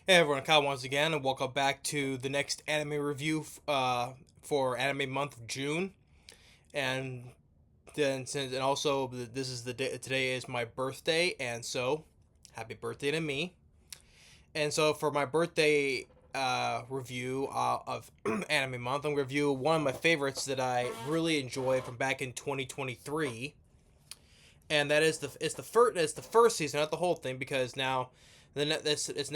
Hey everyone, Kyle once again, and welcome back to the next anime review for anime month of June. And also this is the day today is my birthday, and so happy birthday to me. And so for my birthday review of anime month, I'm gonna review one of my favorites that I really enjoyed from back in 2023, and that is the first season, not the whole thing, because now it's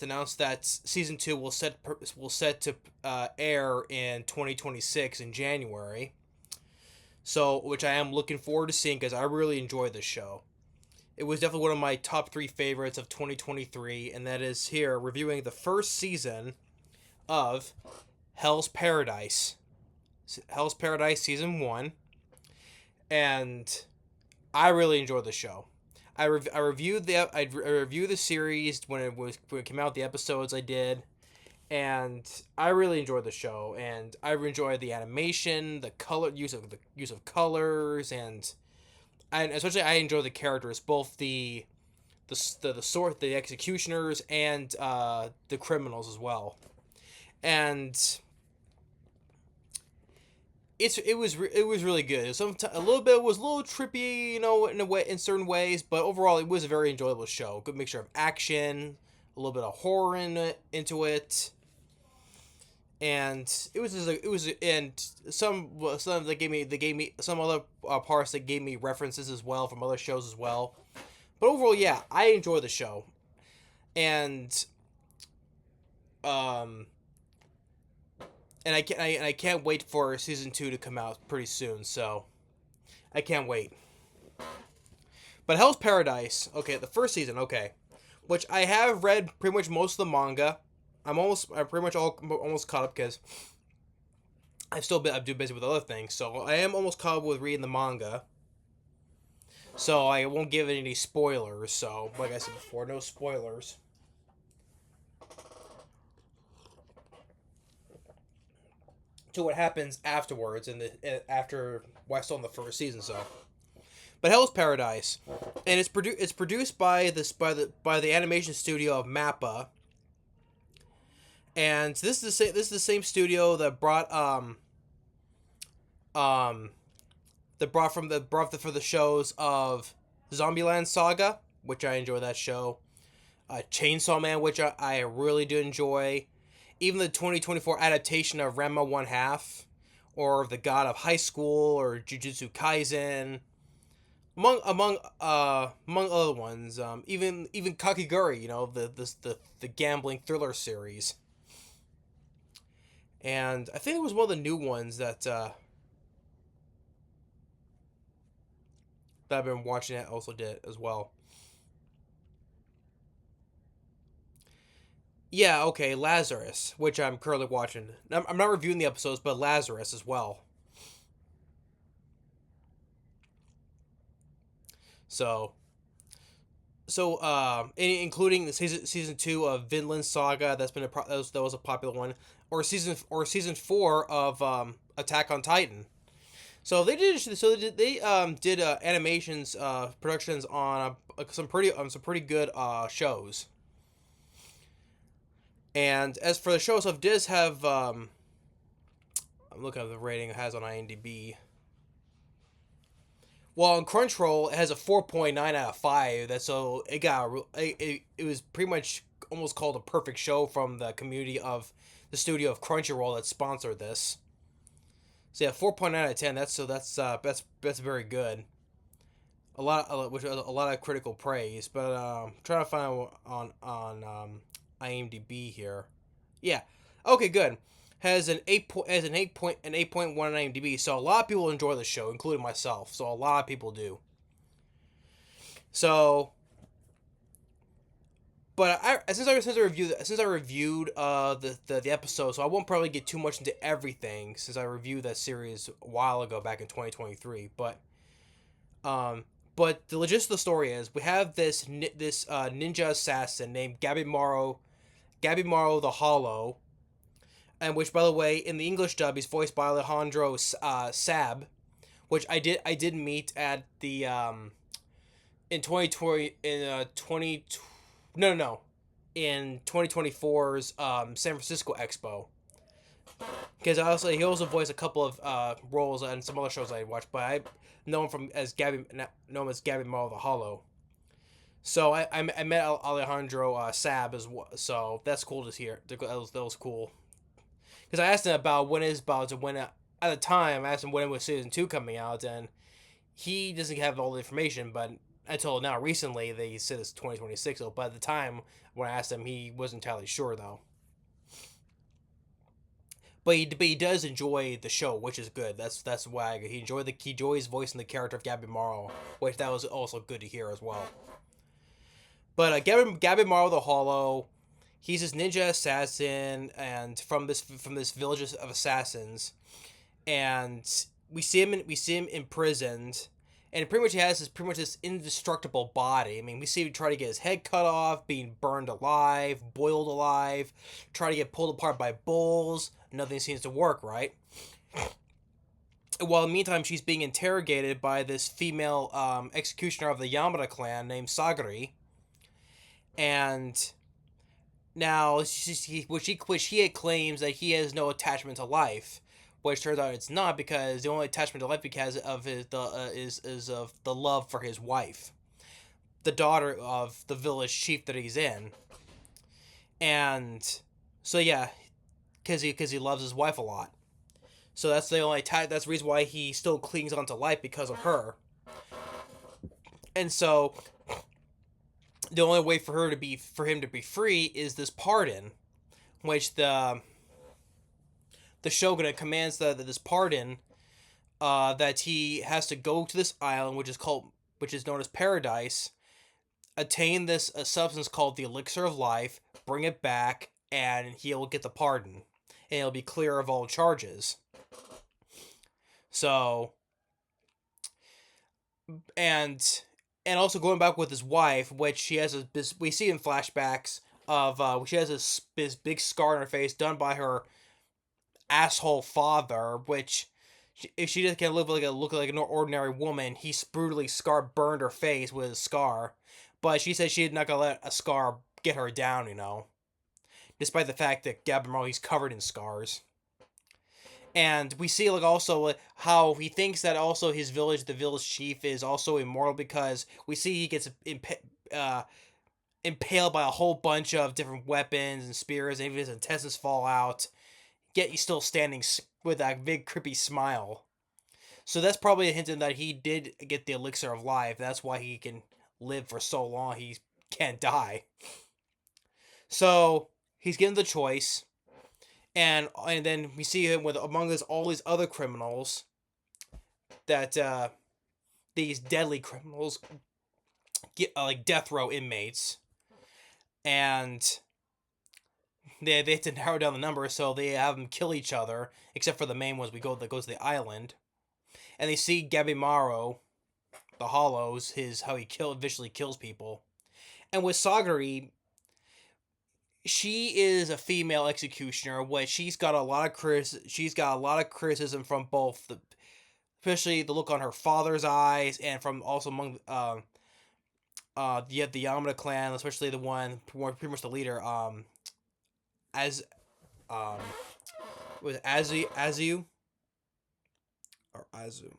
announced that season two will set to air in 2026 in January. So, which I am looking forward to seeing because I really enjoyed this show. It was definitely one of my top three favorites of 2023, and that is here reviewing the first season of Hell's Paradise. Hell's Paradise season one, and I really enjoyed the show. I reviewed I reviewed the series when it came out, the episodes I did, and I really enjoyed the show, and I enjoyed the animation, the use of colors, and especially I enjoy the characters, both the executioners and the criminals as well, and it was really good. A little bit was a little trippy, in a way, in certain ways, but overall it was a very enjoyable show. Good mixture of action, a little bit of horror into it, and it was and some they gave me some other parts that gave me references as well from other shows as well. But overall, yeah, I enjoy the show, and um I can't wait for season two to come out pretty soon. So I can't wait. But Hell's Paradise, okay, the first season, okay, which I have read pretty much most of the manga. I'm pretty much almost caught up because I'm too busy with other things. So I am almost caught up with reading the manga. So I won't give it any spoilers. So like I said before, no spoilers to what happens afterwards after West on the first season. So, but Hell's Paradise, and it's produced by by the animation studio of Mappa, and this is the same studio that um brought for the shows of Zombieland Saga, which I enjoy that show, Chainsaw Man, which I really do enjoy, even the 2024 adaptation of Ranma One Half, or The God of High School, or Jujutsu Kaisen, among other ones. Even Kakiguri, the gambling thriller series, and I think it was one of the new ones that I've been watching that also did as well. Yeah, okay, Lazarus, which I'm currently watching. I'm not reviewing the episodes, but Lazarus as well. So, including the season two of Vinland Saga, that was a popular one, or season four of Attack on Titan. They did animations productions on some pretty good shows. And as for the show itself, does have I'm looking at the rating it has on IMDb. Well, on Crunchyroll, it has a 4.9 out of 5. That's so it was pretty much almost called a perfect show from the community of the studio of Crunchyroll that sponsored this. So yeah, 4.9 out of 10. That's very good. A lot of critical praise, but trying to find IMDb here. Yeah, okay, good. Has an 8.1 on IMDb. So a lot of people enjoy the show, including myself. So a lot of people do. So, but since I reviewed the episode, so I won't probably get too much into everything since I reviewed that series a while ago back in 2023. Um, but the gist of the story is we have this ninja assassin named Gabby Morrow the Hollow, and which, by the way, in the English dub, he's voiced by Alejandro Sab, which I did meet at the in 2020 in 20 no no no in 2024's San Francisco Expo. Because he also voiced a couple of roles on some other shows I watched, but I know him know him as Gabby Marrow the Hollow. So I met Alejandro Sab as well, so that's cool to hear. That was cool. Because I asked him about at the time I asked him when was season 2 coming out, and he doesn't have all the information. But until now, recently they said it's 2026. So, but at the time when I asked him, he wasn't entirely sure though. But he does enjoy the show, which is good. That's why he enjoys voicing the character of Gabby Marrow, which that was also good to hear as well. But Gabby Marrow the Hollow, he's this ninja assassin, and from this village of assassins, and we see him imprisoned, and pretty much he has this indestructible body. I mean, we see him try to get his head cut off, being burned alive, boiled alive, try to get pulled apart by bulls. Nothing seems to work, right? While in the meantime, she's being interrogated by this female executioner of the Yamada clan named Sagari, and now which he claims that he has no attachment to life, which turns out it's not, because the only attachment to life because of is of the love for his wife, the daughter of the village chief that he's in, and so yeah, because he loves his wife a lot. So that's the only that's the reason why he still clings onto life, because of her. And so the only way for him to be free is this pardon, which the shogun commands this pardon, that he has to go to this island, which is known as Paradise, attain this a substance called the elixir of life, bring it back, and he'll get the pardon, and he'll be clear of all charges. So, and also going back with his wife, which she has we see in flashbacks of she has this big scar on her face done by her asshole father, which if she just can't look like an ordinary woman, he brutally burned her face with a scar. But she said she's not gonna let a scar get her down, despite the fact that Gabby Marrow, he's covered in scars. And we see also how he thinks that also the village chief is also immortal, because we see he gets impaled by a whole bunch of different weapons and spears, and even his intestines fall out. Yet he's still standing with that big creepy smile. So that's probably a hint that he did get the elixir of life. That's why he can live for so long. He can't die. So he's given the choice. And then we see him with among all these other criminals, that these deadly criminals, like death row inmates, and they have to narrow down the number, so they have them kill each other, except for the main ones. That goes to the island, and they see Gabby Marrow, the Hollows, how he viciously kills people, and with Sagari, she is a female executioner, which she's got a lot of criticism from both especially the look on her father's eyes, and from also among the Yamada clan, especially the one pretty much the leader, as was Azu or Azu.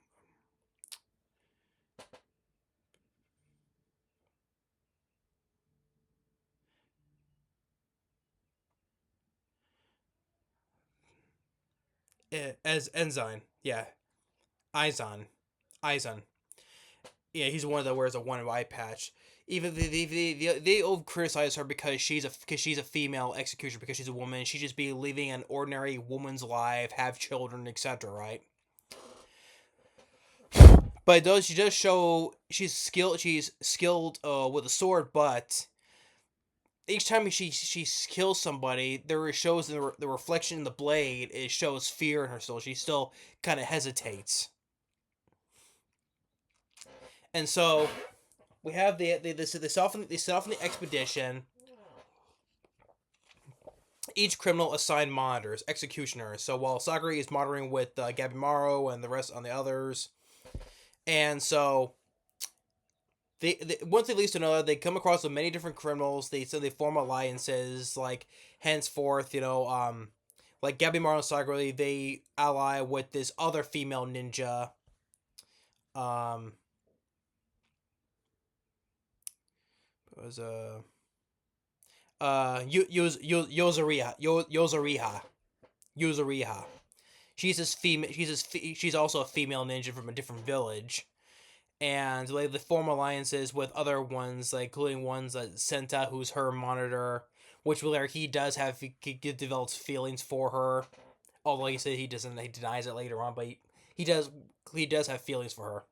As Enzyme, yeah, Izan, Izan. Yeah, he's the one that wears a one eye patch. Even they all criticize her because she's a female executioner, because she's a woman. She just be living an ordinary woman's life, have children, etc. Right? But she does show she's skilled. She's skilled with a sword, but each time she kills somebody, there shows the reflection in the blade. It shows fear in her soul. She still kind of hesitates, and so we have they set off on the expedition. Each criminal assigned monitors, executioners. So while Sagari is monitoring with Gabby Marrow and the rest on the others, and so they once they leave to another, they come across with many different criminals. They form alliances. Like henceforth, like Gabimaru and Saguri, they ally with this other female ninja. Um, it was Yuzuriha. She's also a female ninja from a different village, and like they form alliances with other ones, like including ones like Senta, who's her monitor, which where he develops feelings for her. Although he said he doesn't, he denies it later on, but he does he does have feelings for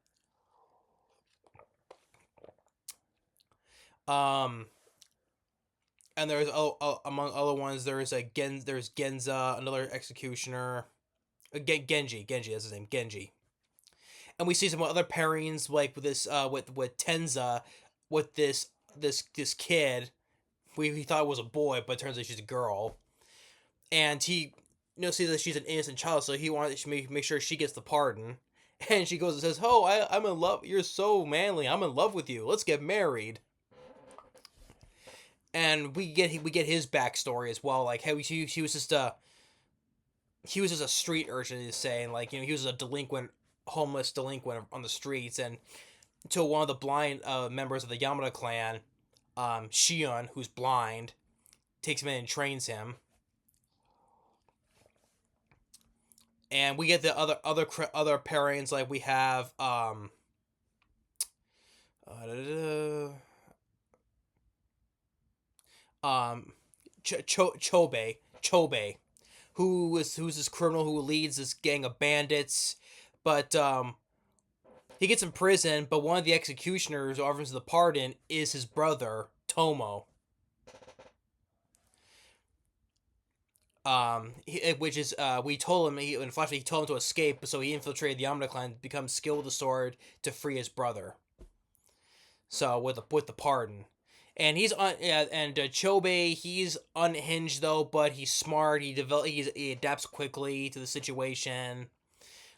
her. And there's among other ones, there's Genza, another executioner. Genji, that's his name, Genji. And we see some other pairings like with this with Tenza, with this kid. We thought it was a boy, but it turns out she's a girl. And he sees that she's an innocent child, so he wanted to make sure she gets the pardon. And she goes and says, "Oh, I'm in love. You're so manly. I'm in love with you. Let's get married." And we get his backstory as well. Like, hey, he was just a street urchin, is saying, like, he was a homeless delinquent on the streets, and until one of the blind members of the Yamada clan, Shion, who's blind, takes him in and trains him. And we get the other pairings, like we have Chobe, who's this criminal who leads this gang of bandits, but he gets in prison. But one of the executioners who offers the pardon is his brother Tomo. We told him in flashback he told him to escape, so he infiltrated the Yamada clan, becomes skilled with the sword to free his brother. So with the pardon. And Chobe, he's unhinged though, but he's smart. He adapts quickly to the situation.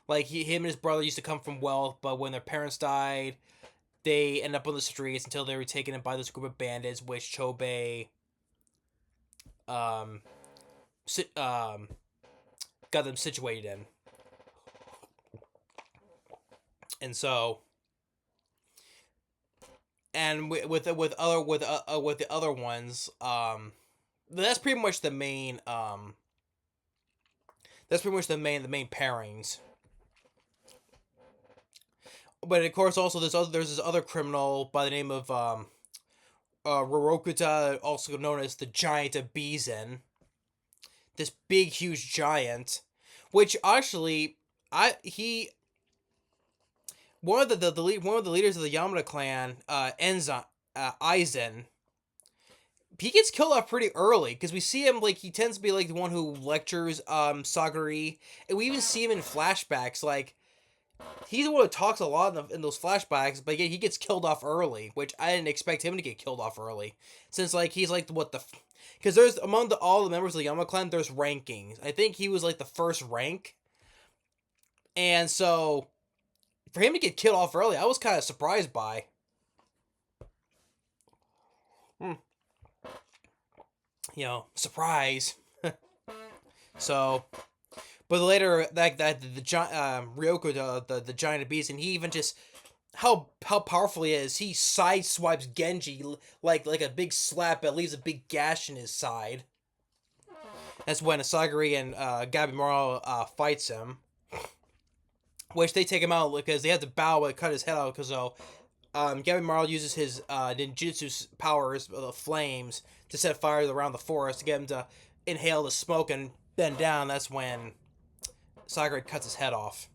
Like him and his brother used to come from wealth, but when their parents died, they end up on the streets until they were taken in by this group of bandits, which Chobe um got them situated in. And so, and with the other ones, that's pretty much the main the main pairings. But of course, also there's this other criminal by the name of Rorokuta, also known as the Giant of Bizen. This big, huge giant, which actually, one of the leaders of the Yamada clan, Aizen, he gets killed off pretty early because we see him, like, he tends to be like the one who lectures Saguri, and we even see him in flashbacks. Like, he's the one who talks a lot in those flashbacks, but he gets killed off early, which I didn't expect him to get killed off early, since like he's like because there's among all the members of the Yamada clan, there's rankings. I think he was like the first rank, and so for him to get killed off early, I was kind of surprised by. Surprise. So, but later that the Ryoko, the giant beast, and he even just how powerful he is. He sideswipes Genji like a big slap, but leaves a big gash in his side. That's when Asagiri and Gabimaru fights him, which they take him out because they have to bow and cut his head out. Because Gabimaru uses his ninjutsu powers, the flames, to set fire around the forest to get him to inhale the smoke and bend down. That's when Sagiri cuts his head off.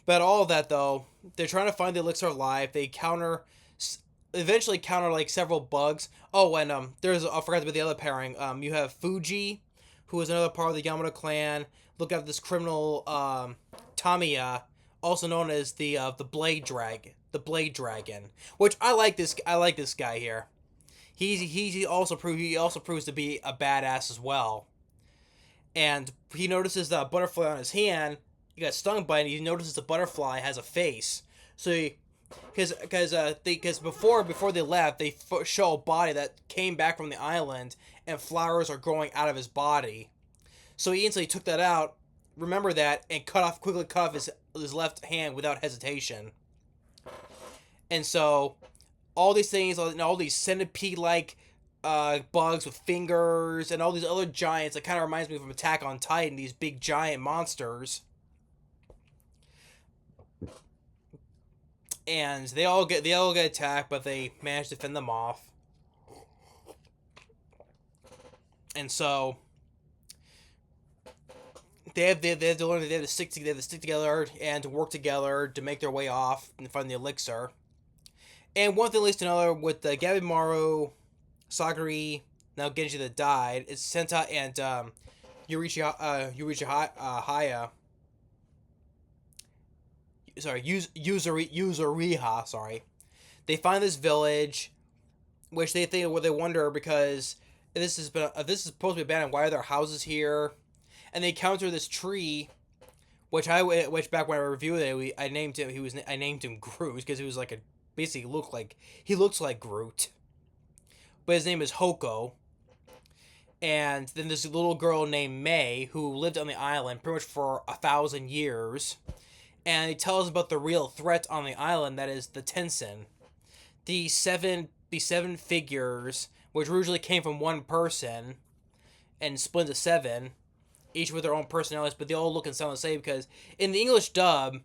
But all of that, though, they're trying to find the elixir of life. They eventually counter like several bugs. Oh, and I forgot about the other pairing. You have Fuji, who is another part of the Yamada clan. Look at this criminal, Tamiya, also known as the Blade Dragon, which I like this guy here. He also proves to be a badass as well. And he notices the butterfly on his hand. He got stung by it, and he notices the butterfly has a face. So because before they left, they show a body that came back from the island, and flowers are growing out of his body. So he instantly took that out, remember that, and quickly cut off his left hand without hesitation. And so all these things, all these centipede like bugs with fingers, and all these other giants, it kind of reminds me of Attack on Titan. These big giant monsters, and they all get attacked, but they manage to fend them off. And so they have to learn that they have to stick together and to work together to make their way off and find the elixir. And one thing leads to another with Gabimaru, Sagari, now Genji that died. It's Senta and Haya. Sorry, Yuzuriha. Sorry, they find this village, which they wonder because this is supposed to be abandoned. Why are there houses here? And they encounter this tree, which back when I reviewed it, I named him Groot because he was like basically he looks like Groot, but his name is Hoko. And then this little girl named May who lived on the island pretty much for 1,000 years, and he tells about the real threat on the island, that is the Tensen, the seven figures, which originally came from one person and split into seven, each with their own personalities, but they all look and sound the same because in the English dub,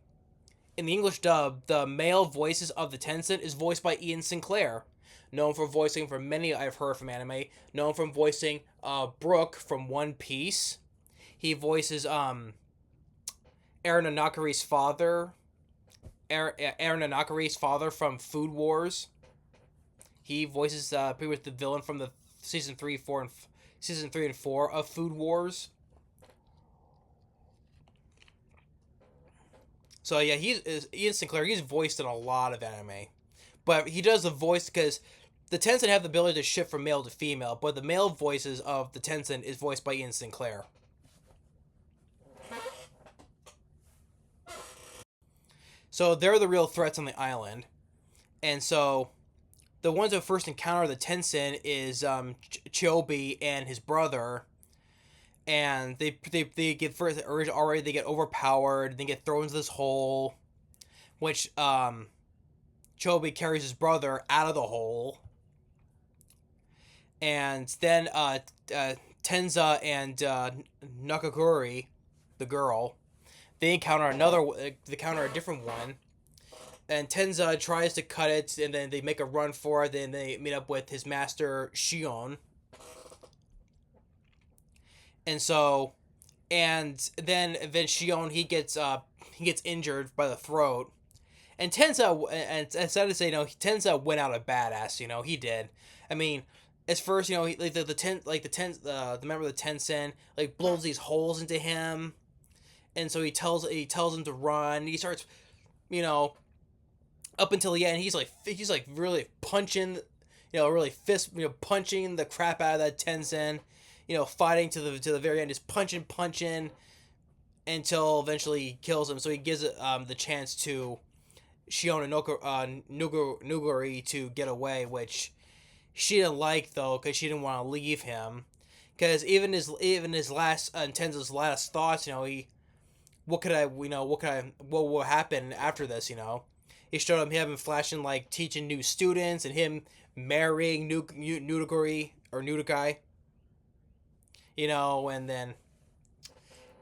the male voices of the Tensen is voiced by Ian Sinclair, known for voicing for many I've heard from anime, known from voicing Brook from One Piece. He voices Aaron Nanakari's father, from Food Wars. He voices pretty much the villain from the season 3 and 4 of Food Wars. So yeah, Ian Sinclair. He's voiced in a lot of anime, but he does the voice because the Tensen have the ability to shift from male to female, but the male voices of the Tensen is voiced by Ian Sinclair. So they're the real threats on the island, and so the ones that first encounter the Tensen is Chobi and his brother, and they get first already they get overpowered. They get thrown into this hole, which Chobi carries his brother out of the hole, and then Tenza and Nakaguri, the girl, they encounter a different one, and Tenza tries to cut it, and then they make a run for it. Then they meet up with his master Shion, and so, and then Shion he gets injured by the throat, and Tenza, and sad to say, Tenza went out a badass. He did. I mean, at first, the member of the Tensen blows these holes into him, and so he tells him to run. He starts, up until the end, he's really punching, really punching the crap out of that Tensen, fighting to the very end, just punching until eventually he kills him. So he gives it the chance to Shion and Nuguri to get away, which she didn't like though, because she didn't want to leave him. Because even his last Tenza's last thoughts, what will happen after this, He showed him flashing teaching new students and him marrying Nudaguri or Nudakai,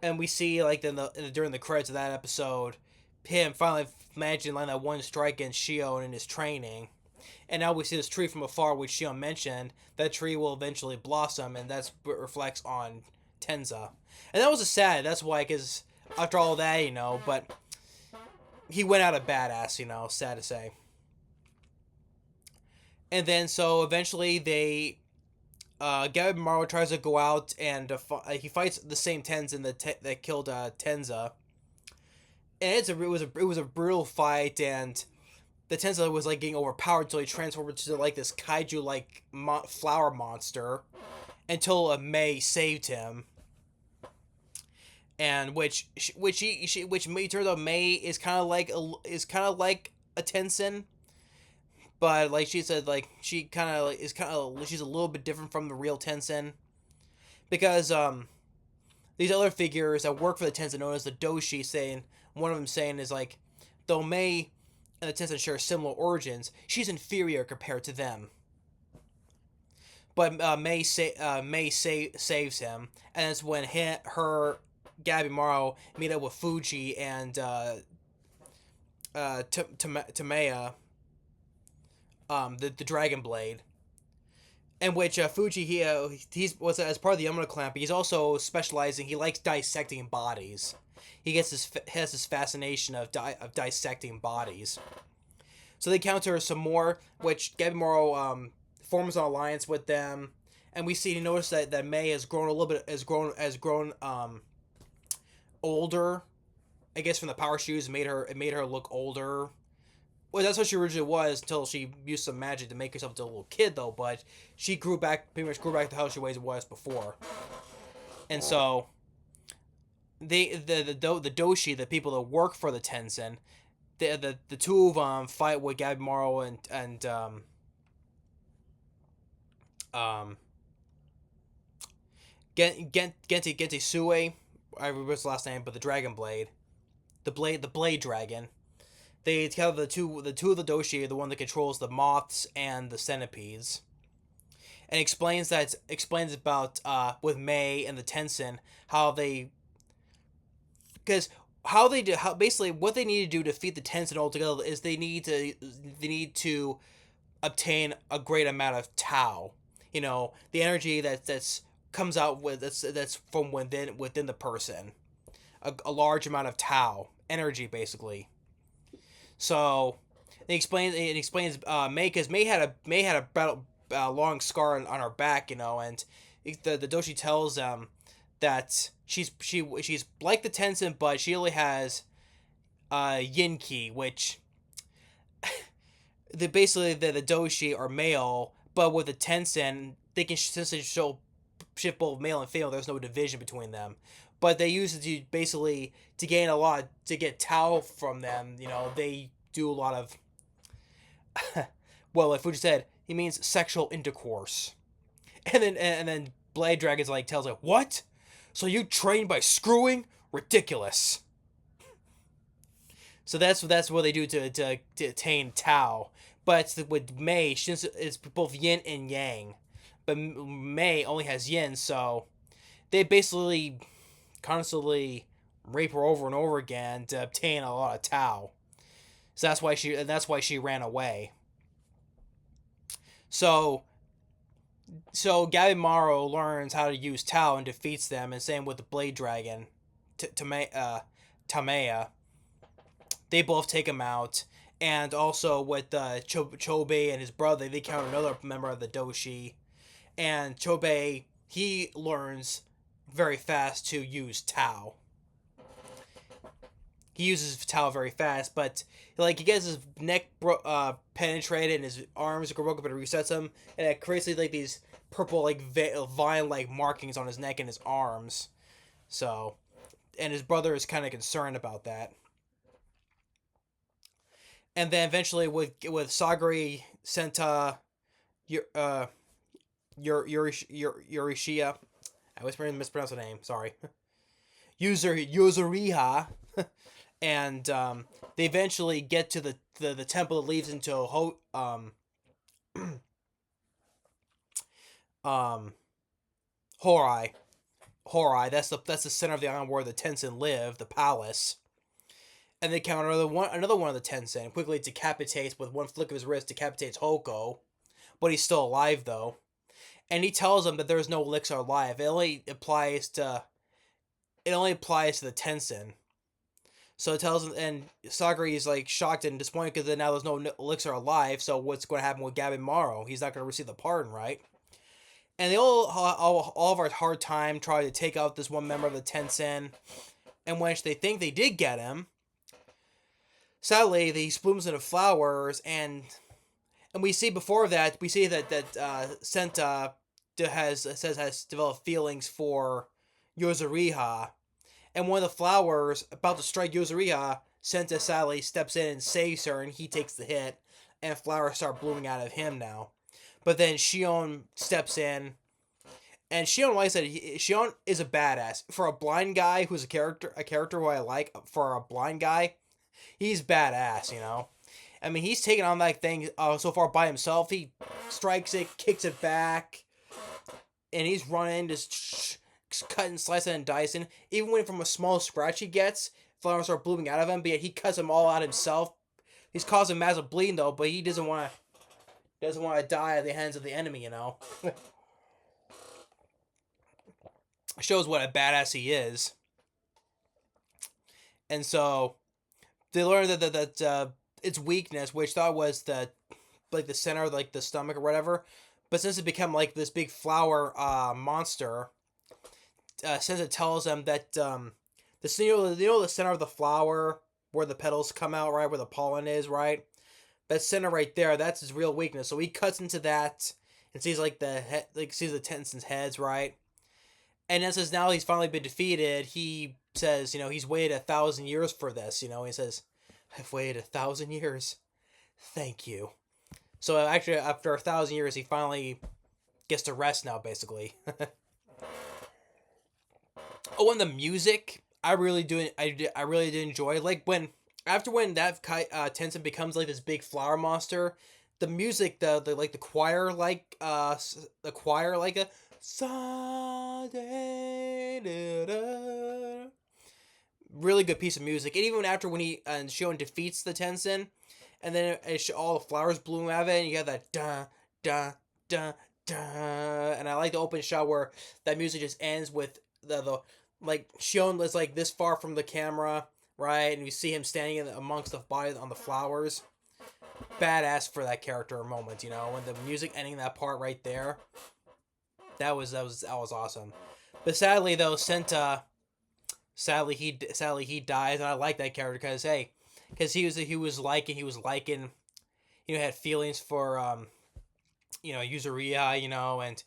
and we see during the credits of that episode, him finally managing to land that one strike against Shion in his training. And now we see this tree from afar, which Shion mentioned. That tree will eventually blossom, and that's what reflects on Tenza. And that was sad. That's why, because after all that, but he went out a badass, sad to say. And then, so eventually they, Gabimaru tries to go out and he fights the same Tensen that killed Tenza. And it was a brutal fight, and the Tenza was getting overpowered until he transformed into this kaiju flower monster, until May saved him. And which turns out May is kind of like a Tenzin, but like she said, like she kind of like, is kind of she's a little bit different from the real Tenzin because these other figures that work for the Tenzin, known as the Doshi, saying one of them saying is like, though Mei and the Tenzin share similar origins, she's inferior compared to them. But saves him, and it's when her Gabimaru meet up with Fuji and Tamaya, the Dragon Blade, in which Fuji he's was as part of the Yamano clan, but he's also specializing. He likes dissecting bodies. He has this fascination of dissecting bodies. So they counter some more, which Gabimaru forms an alliance with them, and we see notice that Mei has grown a little bit has grown older. I guess from the power shoes it made her look older. Well, that's what she originally was until she used some magic to make herself into a little kid, though. But she pretty much grew back to how she was before. And so, the Doshi, the people that work for the Tenzin, the two of them fight with Gabimaru and Gente Sue. I remember his last name, but the Dragon Blade, the Blade Dragon. They tell the two of the Doshi, the one that controls the moths and the centipedes, and explains about with Mei and the Tenzin how they, because how they do how basically what they need to do to defeat the Tenzin altogether is they need to obtain a great amount of Tao, the energy that's comes out with that's from within the person, a large amount of Tao energy basically. So it explains Mei, because Mei had a battle, long scar on her back, and the Doshi tells them that she's like the Tenzin, but she only has Yin Ki, which the Doshi are male, but with the Tenzin they can essentially shift both male and female. There's no division between them. But they use it to basically to gain a lot to get Tao from them. They do a lot of well, like Fuji said, he means sexual intercourse. And then Blade Dragon's like tells like, what? So you train by screwing? Ridiculous. So that's what they do to attain Tao. But with Mei, it's both Yin and Yang. But Mei only has Yin, so they basically constantly rape her over and over again to obtain a lot of Tao. So that's why she ran away. So Gabimaru learns how to use Tao and defeats them, and same with the Blade Dragon, Tamaya. They both take him out, and also with Chobei and his brother, they counter another member of the Doshi, and Chobei, he learns very fast to use Tao. He uses Tao very fast, but like he gets his neck penetrated and his arms are broken, but it resets him, and it creates like these purple like vine like markings on his neck and his arms. So, and his brother is kind of concerned about that. And then eventually with Sagari Senta, Yorishia, I was mispronounced the name. Sorry. Yuzuriha, and they eventually get to the temple that leads into Horai. Horai. That's the center of the island where the Tenzin live, the palace. And they counter another one of the Tenzin. Quickly decapitates with one flick of his wrist, decapitates Hoko, but he's still alive though. And he tells them that there is no elixir alive. It only applies to the Tenzin. So it tells him, and Sagari is like shocked and disappointed because now there's no elixir alive. So what's going to happen with Gabimaru? He's not going to receive the pardon, right? And they all of our hard time try to take out this one member of the Tenzin, and when they think they did get him, sadly he blooms into flowers, and we see before that Senta has developed feelings for Yozuriha. And one of the flowers about to strike Yozuriha Senta sadly steps in and saves her, and he takes the hit, and flowers start blooming out of him now. But then Shion steps in, and Shion, like I said, Shion is a badass for a blind guy who's a character who I like. For a blind guy, he's badass. You know, I mean, he's taken on that thing so far by himself. He strikes it, kicks it back, and he's running, just cutting, slicing, and dicing. Even when from a small scratch he gets, flowers start blooming out of him, but yet he cuts them all out himself. He's causing massive bleeding though, but he doesn't want to die at the hands of the enemy. You know, shows what a badass he is. And so they learn that its weakness, which thought was the center of like the stomach or whatever, but since it become like this big flower monster, since it tells them that the center of the flower where the petals come out, right, where the pollen is, right, that center right there, that's his real weakness. So he cuts into that and sees like sees the Tenson's heads, right, and then says now he's finally been defeated. He says, he's waited 1,000 years for this. He says, I've waited 1,000 years. Thank you. So actually, after 1,000 years, he finally gets to rest now, basically. Oh, and the music, I really do. I really did enjoy. Like when that Tenson becomes like this big flower monster, the music, the like the choir like a really good piece of music. And even after when he and Shion defeats the Tenson, and then all the flowers bloom out of it, and you got that da da da da, and I like the open shot where that music just ends with the like Shion is like this far from the camera, right, and you see him standing amongst the body on the flowers. Badass for that character moment, when the music ending that part right there. That was awesome. But sadly though, Senta, sadly he dies, and I like that character because he was liking, had feelings for Yuzuriha, and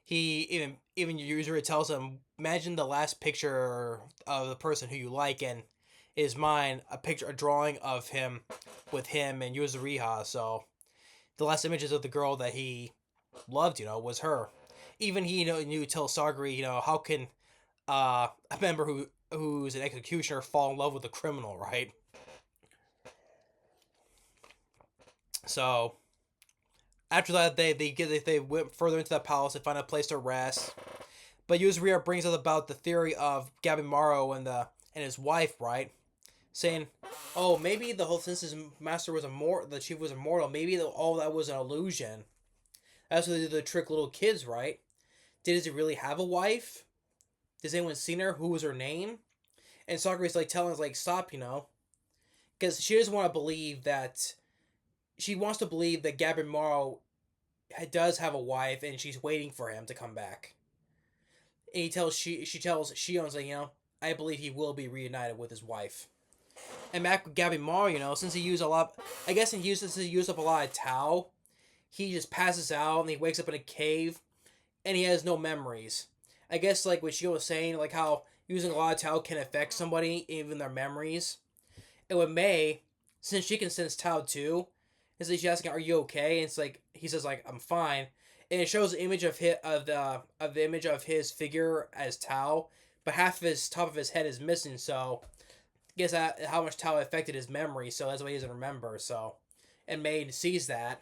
he even Yuzuriha tells him, imagine the last picture of the person who you like, and is mine a drawing of him with him and Yuzuriha. So the last images of the girl that he loved, was her. Even he knew tells Sagari, how can a member who's an executioner fall in love with a criminal, right? So after that, they went further into the palace. They find a place to rest. But Yuzuriha brings up about the theory of Gabimaru and his wife, right? Saying, oh, maybe the whole since his master was the chief was immortal, maybe all that was an illusion. That's what they do to trick little kids, right? Does he really have a wife? Has anyone seen her? Who was her name? And Sagari's like telling us, like, stop, because she doesn't want to believe that. She wants to believe that Gabimaru does have a wife, and she's waiting for him to come back. And she tells Shion's like, I believe he will be reunited with his wife. And back with Gabimaru, since he used a lot, I guess he used up a lot of Tao, he just passes out and he wakes up in a cave, and he has no memories. I guess like what Shion was saying, like how using a lot of Tao can affect somebody, even their memories. And with Mei, since she can sense Tao too, is like she's asking, "Are you okay?" And it's like he says, like, "I'm fine." And it shows the image of the image of his figure as Tao, but half of his top of his head is missing. So, guess how much Tao affected his memory. So that's why he doesn't remember. So, and Mei sees that,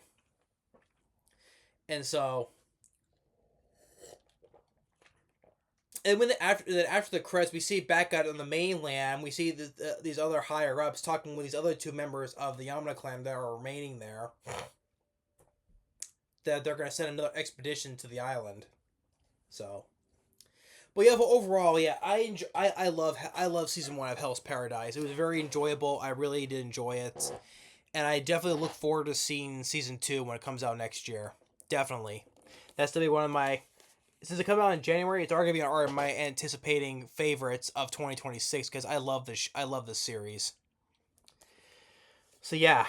and so. And after the credits, we see back out on the mainland, we see these other higher ups talking with these other two members of the Yamana clan that are remaining there. That they're going to send another expedition to the island. So, but yeah, but overall, yeah, I love season 1 of Hell's Paradise. It was very enjoyable. I really did enjoy it, and I definitely look forward to seeing season 2 when it comes out next year. Definitely, that's to be one of my. Since it comes out in January, it's already going to be my anticipating favorites of 2026 because I love this. I love this series. So yeah,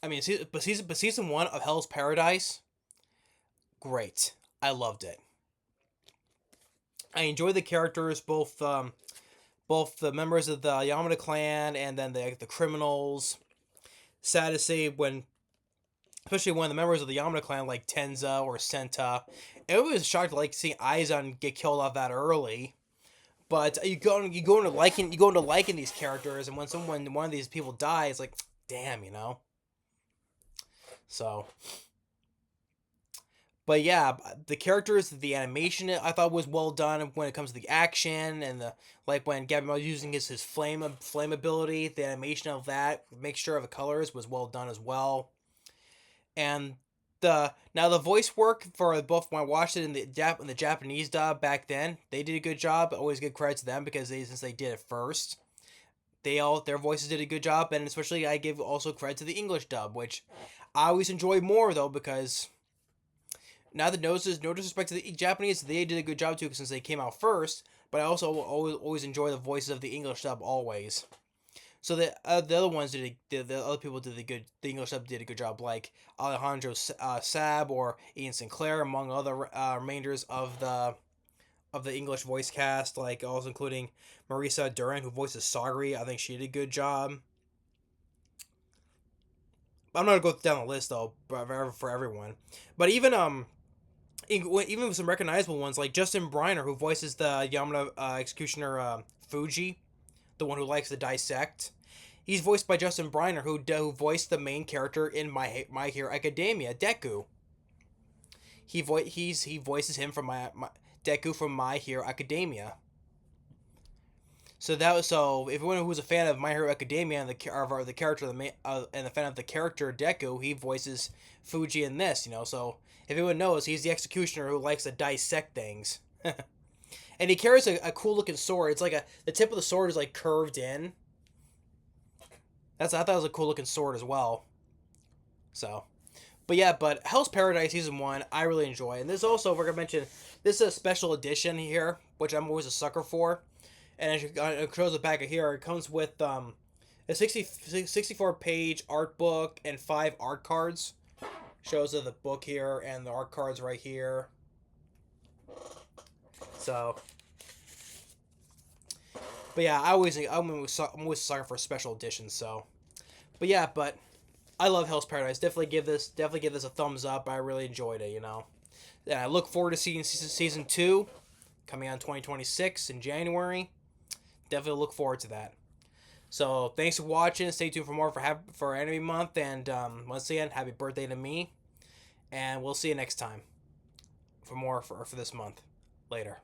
I mean, season 1 of Hell's Paradise, great. I loved it. I enjoy the characters, both both the members of the Yamada clan and then the criminals. Sad to say when, especially when the members of the Yamada clan like Tenza or Senta, it was shocked to like seeing Aizan get killed off that early. But you go into liking these characters, and when one of these people dies, it's like, damn, you know. So, but yeah, the characters, the animation I thought was well done when it comes to the action and the like when Gabriel using his flame ability, the animation of that mixture of the colors was well done as well. And the voice work for both when I watched it in the Japanese dub back then, they did a good job. Always give credit to them because since they did it first, their voices did a good job, and especially I give also credit to the English dub, which I always enjoy more though because now that no disrespect to the Japanese, they did a good job too since they came out first. But I also always enjoy the voices of the English dub always. So the other ones the other people did the English dub did a good job, like Alejandro Sab or Ian Sinclair, among other remainders of the English voice cast, like also including Marisa Duran, who voices Sagri. I think she did a good job. I'm not gonna go down the list though, for everyone, but even with some recognizable ones like Justin Briner, who voices the Yamada executioner Fuji, the one who likes to dissect. He's voiced by Justin Briner, who voiced the main character in My Hero Academia, Deku. He voices him from my Deku from My Hero Academia. So if anyone who's a fan of My Hero Academia and the character and the fan of the character Deku, he voices Fuji in this. You know, so if anyone knows, he's the executioner who likes to dissect things. And he carries a cool looking sword. It's like the tip of the sword is like curved in. I thought it was a cool looking sword as well. So, but Hell's Paradise Season 1, I really enjoy. And this also, we're going to mention, this is a special edition here, which I'm always a sucker for. And it shows the back of here. It comes with a 64-page art book and 5 art cards. Shows the book here and the art cards right here. So, but yeah, I'm always a sucker for special editions. So, but I love Hell's Paradise. Definitely give this a thumbs up. I really enjoyed it. You know, and I look forward to seeing season 2 coming out in 2026 in January. Definitely look forward to that. So thanks for watching. Stay tuned for more for Anime Month. And once again, happy birthday to me. And we'll see you next time for more for this month. Later.